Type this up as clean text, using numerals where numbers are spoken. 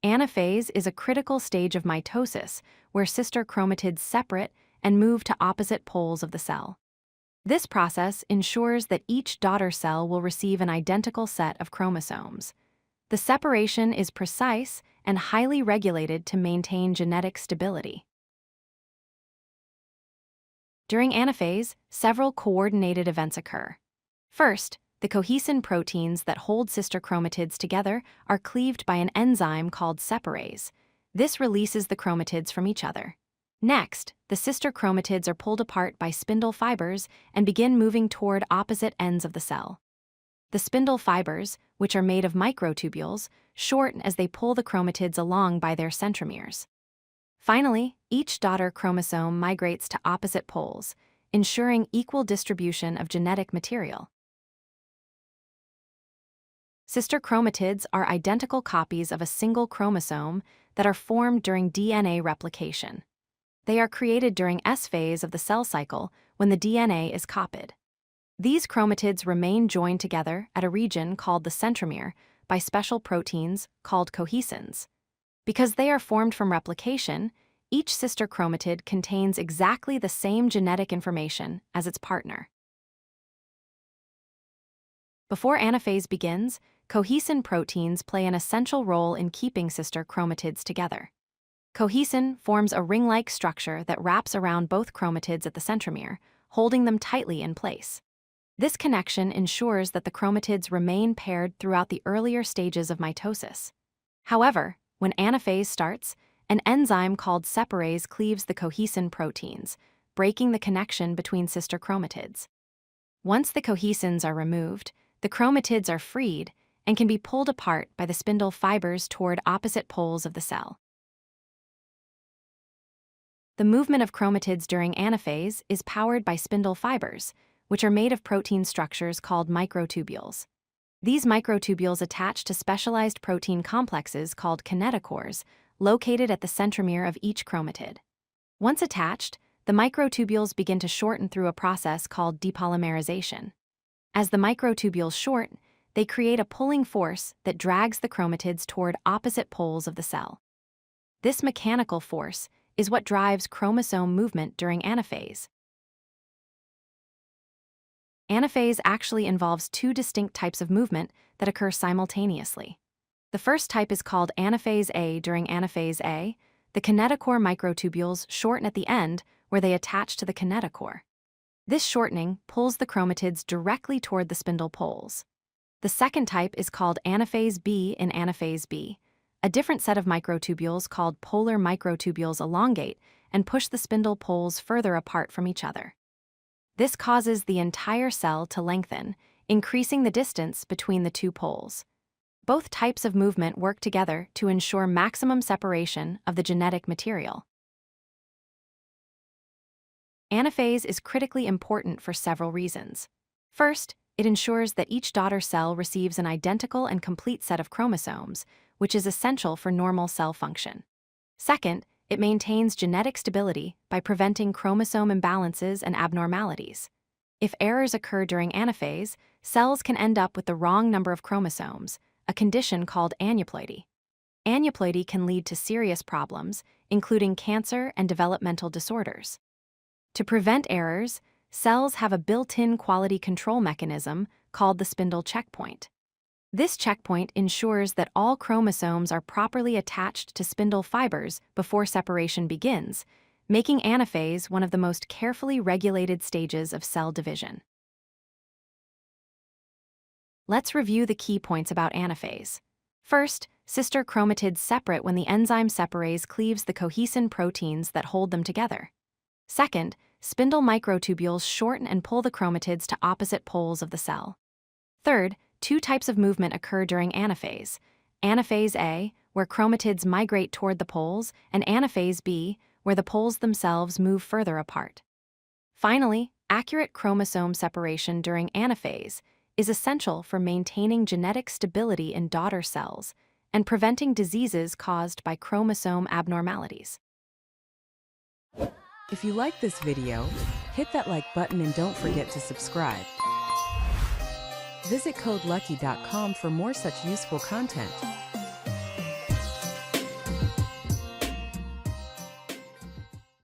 Anaphase is a critical stage of mitosis where sister chromatids separate and move to opposite poles of the cell. This process ensures that each daughter cell will receive an identical set of chromosomes. The separation is precise and highly regulated to maintain genetic stability. During anaphase, several coordinated events occur. First, the cohesin proteins that hold sister chromatids together are cleaved by an enzyme called separase. This releases the chromatids from each other. Next, the sister chromatids are pulled apart by spindle fibers and begin moving toward opposite ends of the cell. The spindle fibers, which are made of microtubules, shorten as they pull the chromatids along by their centromeres. Finally, each daughter chromosome migrates to opposite poles, ensuring equal distribution of genetic material. Sister chromatids are identical copies of a single chromosome that are formed during DNA replication. They are created during S phase of the cell cycle when the DNA is copied. These chromatids remain joined together at a region called the centromere by special proteins called cohesins. Because they are formed from replication, each sister chromatid contains exactly the same genetic information as its partner. Before anaphase begins, cohesin proteins play an essential role in keeping sister chromatids together. Cohesin forms a ring-like structure that wraps around both chromatids at the centromere, holding them tightly in place. This connection ensures that the chromatids remain paired throughout the earlier stages of mitosis. However, when anaphase starts, an enzyme called separase cleaves the cohesin proteins, breaking the connection between sister chromatids. Once the cohesins are removed, the chromatids are freed and can be pulled apart by the spindle fibers toward opposite poles of the cell. The movement of chromatids during anaphase is powered by spindle fibers, which are made of protein structures called microtubules. These microtubules attach to specialized protein complexes called kinetochores, located at the centromere of each chromatid. Once attached, the microtubules begin to shorten through a process called depolymerization. As the microtubules shorten, they create a pulling force that drags the chromatids toward opposite poles of the cell. This mechanical force is what drives chromosome movement during anaphase. Anaphase actually involves two distinct types of movement that occur simultaneously. The first type is called Anaphase A. During Anaphase A, the kinetochore microtubules shorten at the end where they attach to the kinetochore. This shortening pulls the chromatids directly toward the spindle poles. The second type is called Anaphase B. In Anaphase B, a different set of microtubules called polar microtubules elongate and push the spindle poles further apart from each other. This causes the entire cell to lengthen, increasing the distance between the two poles. Both types of movement work together to ensure maximum separation of the genetic material. Anaphase is critically important for several reasons. First, it ensures that each daughter cell receives an identical and complete set of chromosomes, which is essential for normal cell function. Second, it maintains genetic stability by preventing chromosome imbalances and abnormalities. If errors occur during anaphase, cells can end up with the wrong number of chromosomes, a condition called aneuploidy. Aneuploidy can lead to serious problems, including cancer and developmental disorders. To prevent errors, cells have a built-in quality control mechanism called the spindle checkpoint. This checkpoint ensures that all chromosomes are properly attached to spindle fibers before separation begins, making anaphase one of the most carefully regulated stages of cell division. Let's review the key points about anaphase. First, sister chromatids separate when the enzyme separase cleaves the cohesin proteins that hold them together. Second, spindle microtubules shorten and pull the chromatids to opposite poles of the cell. Third, two types of movement occur during anaphase: Anaphase A, where chromatids migrate toward the poles, and Anaphase B, where the poles themselves move further apart. Finally, accurate chromosome separation during anaphase is essential for maintaining genetic stability in daughter cells and preventing diseases caused by chromosome abnormalities. If you like this video, hit that like button and don't forget to subscribe. Visit codelucky.com for more such useful content.